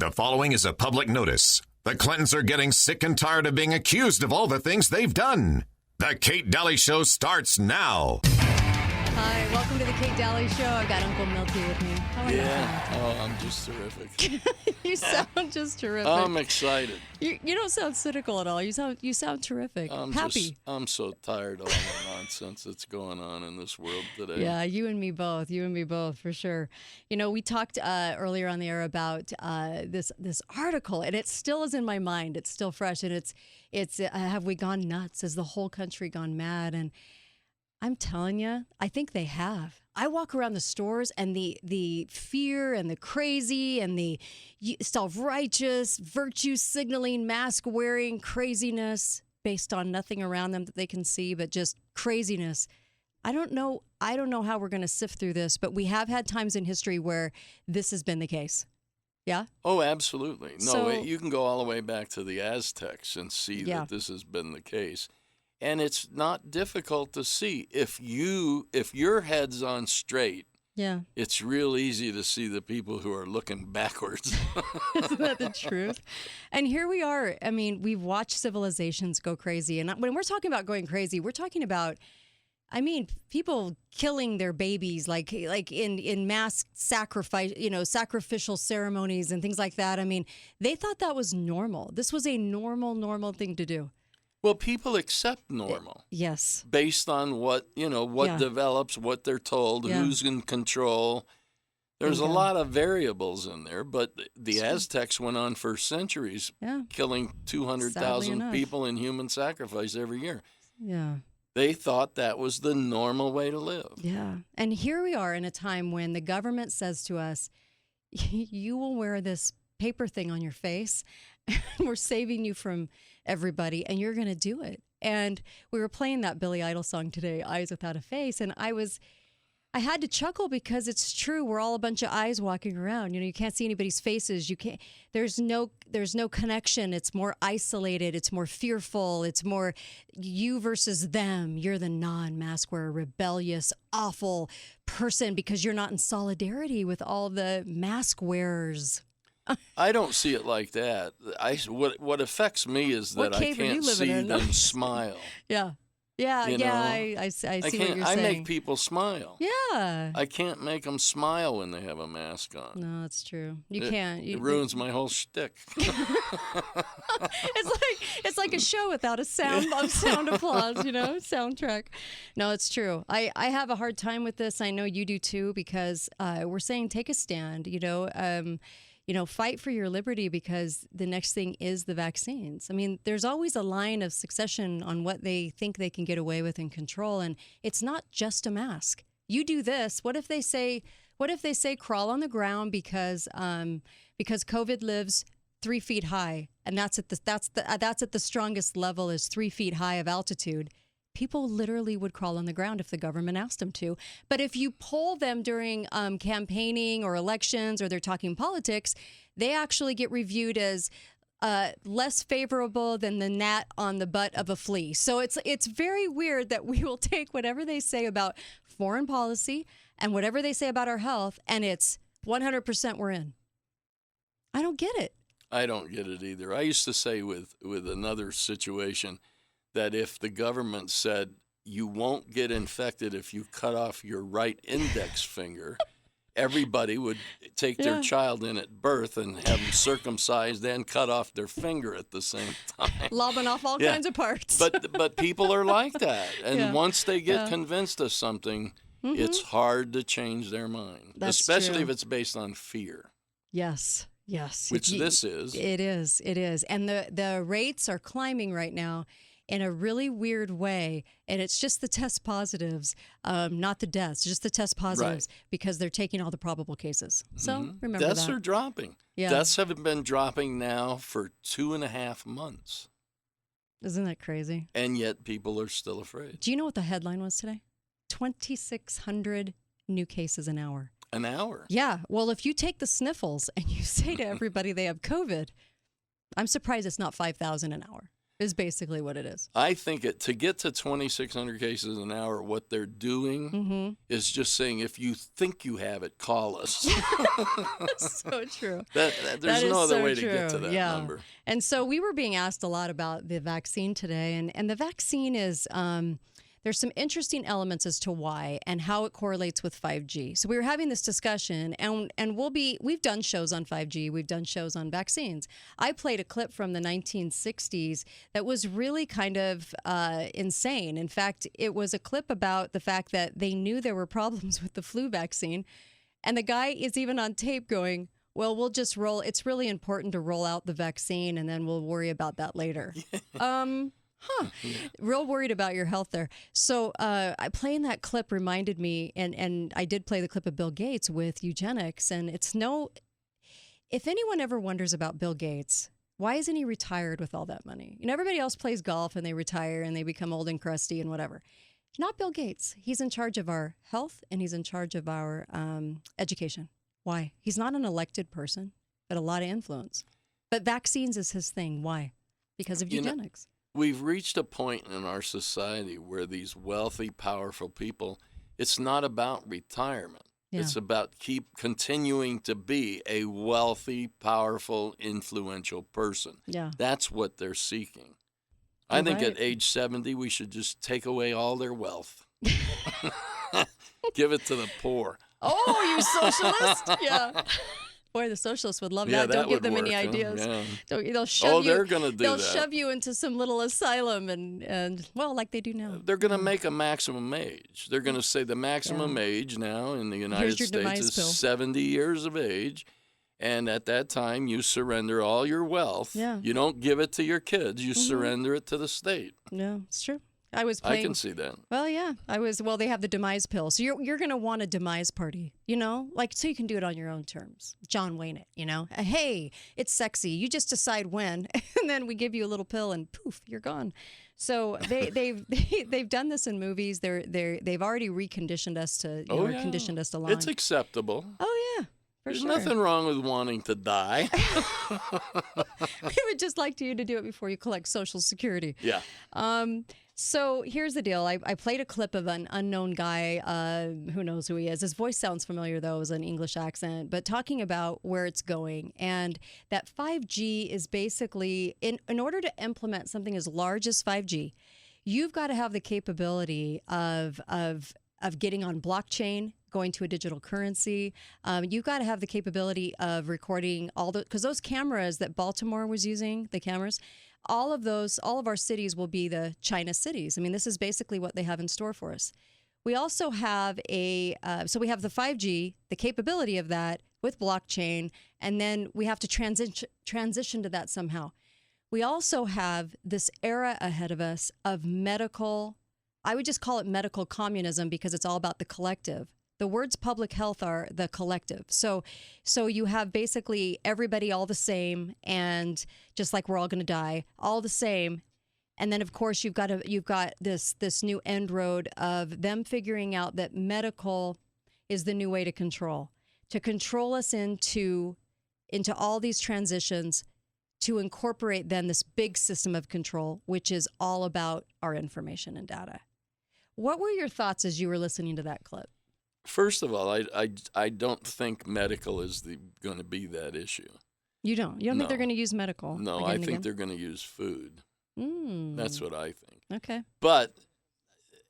The following is a public notice. The Clintons are getting sick and tired of being accused of all the things they've done. The Kate Daly Show starts now. Hi, welcome to the Kate Daly Show. I've got Uncle Milty with me. How are you? I'm just terrific. You sound just terrific. I'm excited. You don't sound cynical at all. You sound terrific. Happy. I'm so tired of all the nonsense that's going on in this world today. Yeah, you and me both. You and me both, for sure. You know, we talked earlier on the air about this article, and it still is in my mind. It's still fresh, and it's have we gone nuts? Has the whole country gone mad? And I'm telling you, I think they have. I walk around the stores and the fear and the crazy and the self-righteous, virtue signaling, mask wearing craziness based on nothing around them that they can see, but just craziness. I don't know how we're going to sift through this, but we have had times in history where this has been the case. Yeah? Oh, absolutely. No, So- you can go all the way back to the Aztecs and see Yeah. that this has been the case. And it's not difficult to see. If your head's on straight, Yeah. it's real easy to see the people who are looking backwards. Isn't that the truth? And here we are. I mean, we've watched civilizations go crazy. And when we're talking about going crazy, we're talking about, people killing their babies, like in mass sacrifice, sacrificial ceremonies and things like that. I mean, they thought that was normal. This was a normal thing to do. Well, people accept normal. Yes. Based on what Yeah. develops, what they're told, Yeah. who's in control. There's a Okay. lot of variables in there, but the Aztecs went on for centuries, Yeah. killing 200,000 enough. people in human sacrifice every year. Yeah. They thought that was the normal way to live. Yeah. And here we are in a time when the government says to us, you will wear this paper thing on your face. We're saving you from everybody, and you're going to do it. And we were playing that Billy Idol song today, Eyes Without a Face. And I had to chuckle because it's true. We're all a bunch of eyes walking around. You can't see anybody's faces. There's no connection. It's more isolated. It's more fearful. It's more you versus them. You're the non-mask wearer, rebellious, awful person because you're not in solidarity with all the mask wearers. I don't see it like that. What affects me is What that I cave are you can't living see in? them smile. Yeah. Yeah, You yeah, know, I see I what can't. you're I saying. make people smile. Yeah. I can't make them smile when they have a mask on. No, that's true. You can't. It ruins my whole shtick. It's like a show without a sound applause, soundtrack. No, it's true. I have a hard time with this. I know you do too, because we're saying take a stand. Fight for your liberty because the next thing is the vaccines. I mean, there's always a line of succession on what they think they can get away with and control, and it's not just a mask. You do this. What if they say crawl on the ground because COVID lives 3 feet high, and that's at the strongest level is 3 feet high of altitude. People literally would crawl on the ground if the government asked them to. But if you poll them during campaigning or elections or they're talking politics, they actually get reviewed as less favorable than the gnat on the butt of a flea. So it's very weird that we will take whatever they say about foreign policy and whatever they say about our health, and it's 100% we're in. I don't get it. I don't get it either. I used to say with another situation that if the government said you won't get infected if you cut off your right index finger, everybody would take their child in at birth and have them circumcised and cut off their finger at the same time. Lobbing off all kinds of parts. But people are like that. And Yeah. once they get convinced of something, it's hard to change their mind, That's especially true. if it's based on fear. Yes. Which this is. It is. And the rates are climbing right now in a really weird way. And it's just the test positives, not the deaths, just the test positives, because they're taking all the probable cases. So remember Deaths that. are dropping. Yeah. Deaths have been dropping now for 2.5 months. Isn't that crazy? And yet people are still afraid. Do you know what the headline was today? 2,600 new cases an hour. An hour? Yeah. Well, if you take the sniffles and you say to everybody they have COVID, I'm surprised it's not 5,000 an hour. is basically what it is. I think to get to 2,600 cases an hour, what they're doing is just saying, if you think you have it, call us. So true. There's no other way to get to that number. And so we were being asked a lot about the vaccine today, and the vaccine is there's some interesting elements as to why and how it correlates with 5G. So we were having this discussion, and we've done shows on 5G, we've done shows on vaccines. I played a clip from the 1960s that was really kind of insane. In fact, it was a clip about the fact that they knew there were problems with the flu vaccine, and the guy is even on tape going, well, we'll just roll. It's really important to roll out the vaccine, and then we'll worry about that later. Real worried about your health there. So playing that clip reminded me, and I did play the clip of Bill Gates with eugenics, and if anyone ever wonders about Bill Gates, why isn't he retired with all that money? Everybody else plays golf and they retire and they become old and crusty and whatever. Not Bill Gates. He's in charge of our health and he's in charge of our education. Why? He's not an elected person, but a lot of influence. But vaccines is his thing. Why? Because of eugenics. We've reached a point in our society where these wealthy, powerful people, it's not about retirement. Yeah. It's about continuing to be a wealthy, powerful, influential person. Yeah. That's what they're seeking. I think at age 70, we should just take away all their wealth. Give it to the poor. Oh, you socialist? Yeah. Boy, the socialists would love that. Don't give them any ideas. Yeah. They'll shove you. They're going to do that. They'll shove you into some little asylum and well, like they do now. They're going to make a maximum age. They're going to say the maximum age now in the United States is 70 years of age. And at that time, you surrender all your wealth. Yeah. You don't give it to your kids. You surrender it to the state. Yeah, it's true. I can see that. Well, yeah. They have the demise pill. So you're going to want a demise party, so you can do it on your own terms. John Wayne it, Hey, it's sexy. You just decide when, and then we give you a little pill and poof, you're gone. So they've done this in movies. They've already reconditioned us to conditioned us along. It's acceptable. Oh yeah. There's nothing wrong with wanting to die. We would just like you to do it before you collect Social Security. Yeah. So here's the deal. I played a clip of an unknown guy. Who knows who he is? His voice sounds familiar, though. It was an English accent. But talking about where it's going and that 5G is basically, in order to implement something as large as 5G, you've got to have the capability of getting on blockchain, going to a digital currency. You've got to have the capability of recording because those cameras that Baltimore was using, the cameras, all of our cities will be the China cities. I mean, this is basically what they have in store for us. We also have so we have the 5G, the capability of that with blockchain, and then we have to transition to that somehow. We also have this era ahead of us of medical, I would just call it medical communism because it's all about the collective. The words public health are the collective. So you have basically everybody all the same, and just like we're all going to die, all the same. And then of course you've got this new end road of them figuring out that medical is the new way to control us into all these transitions, to incorporate then this big system of control, which is all about our information and data. What were your thoughts as you were listening to that clip? First of all, I don't think medical is going to be that issue. You don't? You don't think they're going to use medical? No, I think they're going to use food. That's what I think. Okay. But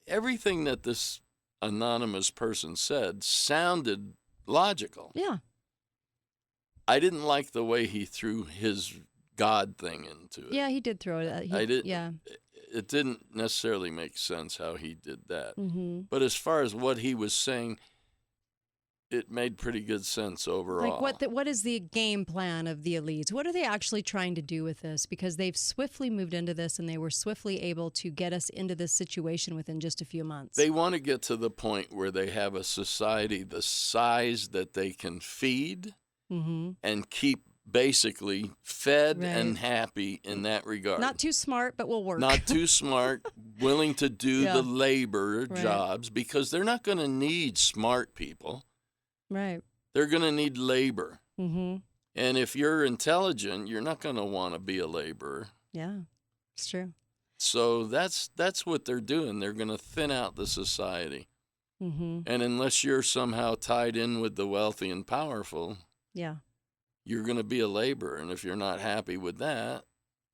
everything that this anonymous person said sounded logical. Yeah. I didn't like the way he threw his God thing into it. Yeah, he did throw it. I did. Yeah. It didn't necessarily make sense how he did that. Mm-hmm. But as far as what he was saying, it made pretty good sense overall. Like what is the game plan of the elites? What are they actually trying to do with this? Because they've swiftly moved into this and they were swiftly able to get us into this situation within just a few months. They want to get to the point where they have a society the size that they can feed and keep basically fed and happy in that regard. Not too smart, but will work. Not too smart, willing to do the labor jobs, because they're not going to need smart people. Right. They're going to need labor. Mm-hmm. And if you're intelligent, you're not going to want to be a laborer. Yeah. It's true. So that's what they're doing. They're going to thin out the society. Mm-hmm. And unless you're somehow tied in with the wealthy and powerful, Yeah. you're going to be a laborer. And if you're not happy with that,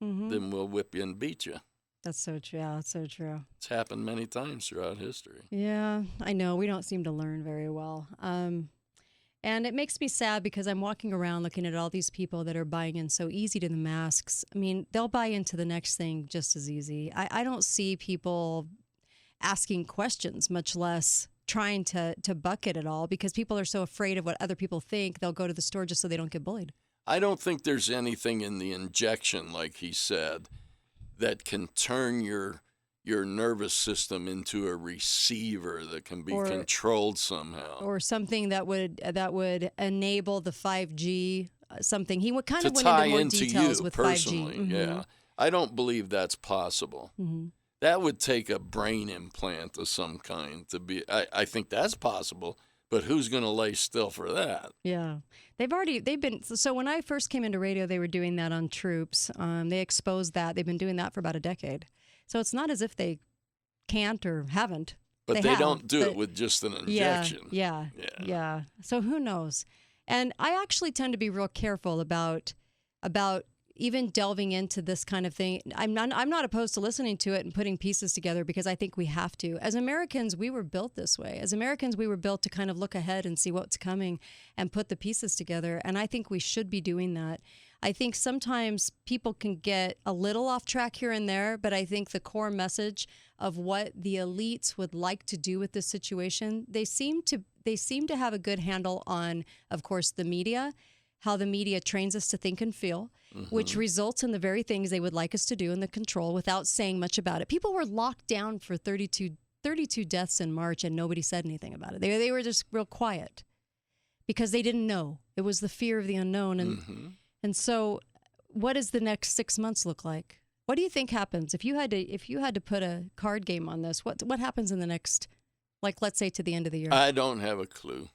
then we'll whip you and beat you. That's so true. Yeah, that's so true. It's happened many times throughout history. Yeah, I know. We don't seem to learn very well. And it makes me sad because I'm walking around looking at all these people that are buying in so easy to the masks. I mean, they'll buy into the next thing just as easy. I don't see people asking questions, much less trying to bucket it all, because people are so afraid of what other people think. They'll go to the store just so they don't get bullied. I don't think there's anything in the injection, like he said, that can turn your nervous system into a receiver that can be controlled somehow, or something that would enable the 5G. Something he would kind of went tie into more into details you with personally. 5G. Yeah, I don't believe that's possible. That would take a brain implant of some kind to be. I think that's possible, but who's going to lay still for that? Yeah. They've been, so when I first came into radio, they were doing that on troops. They exposed that. They've been doing that for about a decade. So it's not as if they can't or haven't. But they don't do it with just an injection. Yeah. So who knows? And I actually tend to be real careful about even delving into this kind of thing. I'm not opposed to listening to it and putting pieces together, because I think we have to. As Americans, we were built this way. As Americans, we were built to kind of look ahead and see what's coming and put the pieces together. And I think we should be doing that. I think sometimes people can get a little off track here and there, but I think the core message of what the elites would like to do with this situation, they seem to have a good handle on, of course, the media, how the media trains us to think and feel, which results in the very things they would like us to do in the control without saying much about it. People were locked down for 32 deaths in March, and nobody said anything about it. They were just real quiet because they didn't know. It was the fear of the unknown. And so what does the next 6 months look like? What do you think happens if you had to put a card game on this? What happens in the next, like, let's say to the end of the year? I don't have a clue.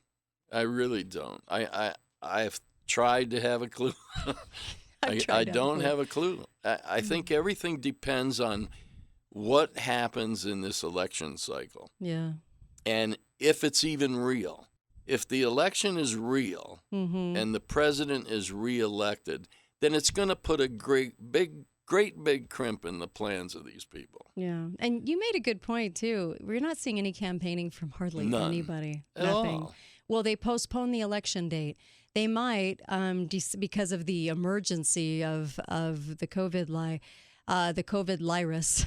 I really don't. I've tried to have a clue. I don't have a clue. I think everything depends on what happens in this election cycle. Yeah. And if it's even real. If the election is real and the president is reelected, then it's going to put a great big crimp in the plans of these people. Yeah. And you made a good point, too. We're not seeing any campaigning from hardly anybody. Nothing. Well, they postponed the election date. They might, because of the emergency of the COVID virus.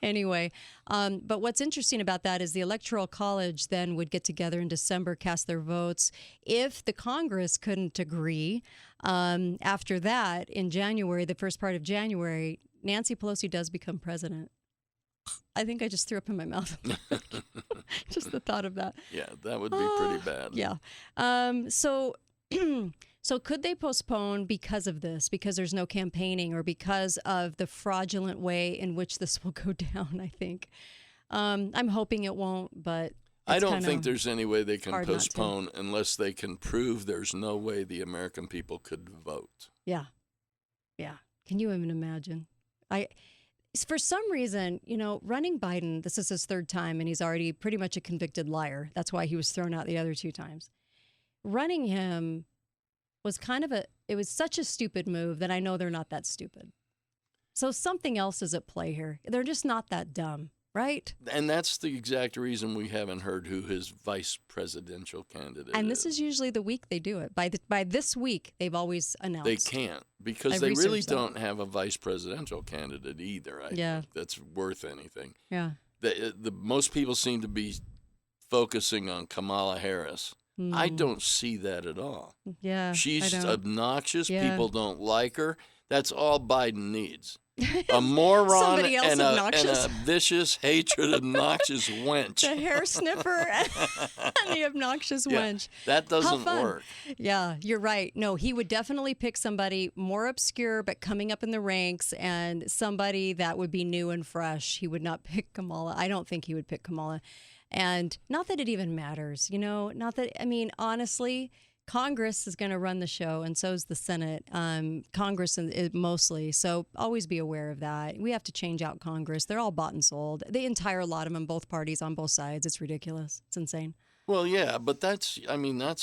Anyway, but what's interesting about that is the Electoral College then would get together in December, cast their votes. If the Congress couldn't agree, after that, in January, the first part of January, Nancy Pelosi does become president. I think I just threw up in my mouth. Just the thought of that. Yeah, that would be pretty bad. Yeah. So could they postpone because of this, because there's no campaigning, or because of the fraudulent way in which this will go down, I think. I'm hoping it won't, but I don't think there's any way they can postpone unless they can prove there's no way the American people could vote. Yeah. Yeah. Can you even imagine? For some reason, running Biden, this is his third time, and he's already pretty much a convicted liar. That's why he was thrown out the other two times. Running him was it was such a stupid move that I know they're not that stupid. So something else is at play here. They're just not that dumb, right? And that's the exact reason we haven't heard who his vice presidential candidate is. And this is usually the week they do it. By this week, they've always announced. They can't, because they really don't have a vice presidential candidate either. I think that's worth anything. Yeah. The most people seem to be focusing on Kamala Harris. I don't see that at all. Yeah, she's obnoxious. Yeah. People don't like her. That's all Biden needs. A moron and a vicious, hatred, obnoxious wench. The hair sniffer and the obnoxious wench. That doesn't work. Yeah, you're right. No, he would definitely pick somebody more obscure but coming up in the ranks, and somebody that would be new and fresh. He would not pick Kamala. I don't think he would pick Kamala. And not that it even matters, not that, honestly, Congress is going to run the show, and so is the Senate. Congress mostly. So always be aware of that. We have to change out Congress. They're all bought and sold. The entire lot of them, both parties on both sides. It's ridiculous. It's insane. Well, yeah, but that's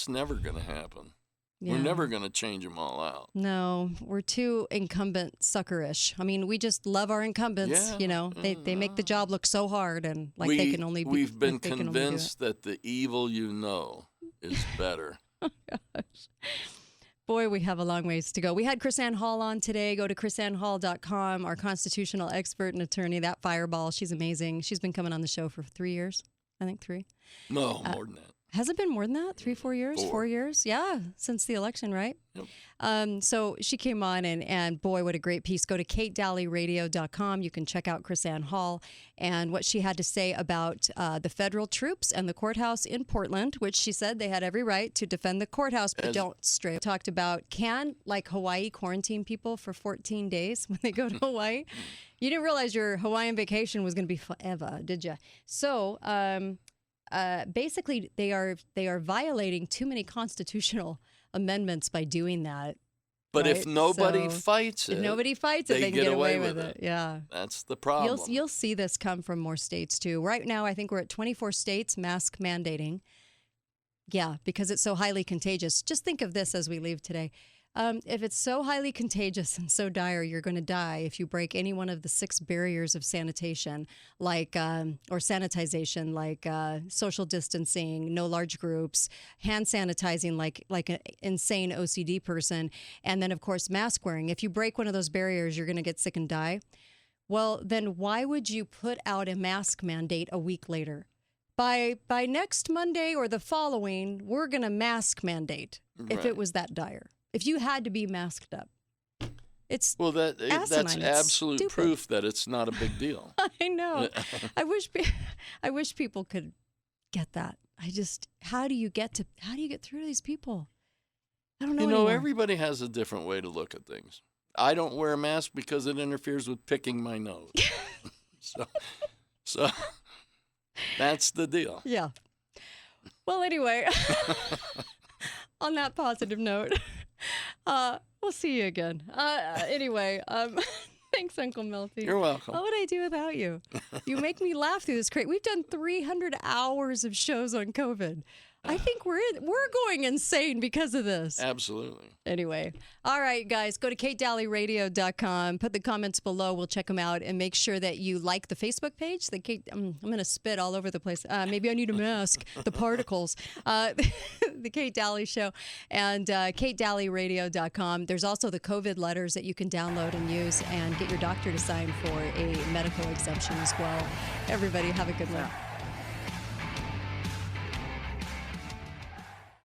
never going to happen. Yeah. We're never going to change them all out. No, we're too incumbent suckerish. I mean, we just love our incumbents. Yeah. They make the job look so hard, and like they can only be. We've been convinced that the evil you know is better. Oh, gosh. Boy, we have a long ways to go. We had Chris Ann Hall on today. Go to chrisannhall.com, our constitutional expert and attorney. That fireball, she's amazing. She's been coming on the show for 3 years. I think 3. No, more than that. Has it been more than that? 3, 4 years? 4 years? Yeah, since the election, right? Yep. So she came on, and boy, what a great piece. Go to katedalleyradio.com. You can check out Chris Ann Hall and what she had to say about the federal troops and the courthouse in Portland, which she said they had every right to defend the courthouse, but don't stray. Talked about like Hawaii quarantine people for 14 days when they go to Hawaii. You didn't realize your Hawaiian vacation was going to be forever, did you? So, basically, they are violating too many constitutional amendments by doing that. But right? if nobody fights it, they can get away with it. Yeah, that's the problem. You'll see this come from more states too. Right now, I think we're at 24 states mask mandating. Yeah, because it's so highly contagious. Just think of this as we leave today. If it's so highly contagious and so dire, you're going to die if you break any one of the 6 barriers of sanitation, like or sanitization, like social distancing, no large groups, hand sanitizing, like an insane OCD person, and then of course mask wearing. If you break one of those barriers, you're going to get sick and die. Well, then why would you put out a mask mandate a week later? By next Monday or the following, we're going to mask mandate if it was that dire. If you had to be masked up, it's that's asinine. absolute Stupid. proof that it's not a big deal. I know. I wish people could get that. How do you get through to these people? I don't know. Anymore. Everybody has a different way to look at things. I don't wear a mask because it interferes with picking my nose. so that's the deal. Yeah. Well, anyway, on that positive note. We'll see you again. Anyway, thanks, Uncle Milty. You're welcome. What would I do without you? You make me laugh through this crate. We've done 300 hours of shows on COVID. I think we're going insane because of this. Absolutely. Anyway, all right, guys, go to katedalleyradio.com. Put the comments below. We'll check them out, and make sure that you like the Facebook page. I'm going to spit all over the place. Maybe I need a mask. The particles. The Kate Daly Show, and katedalleyradio.com. There's also the COVID letters that you can download and use and get your doctor to sign for a medical exemption as well. Everybody have a good one.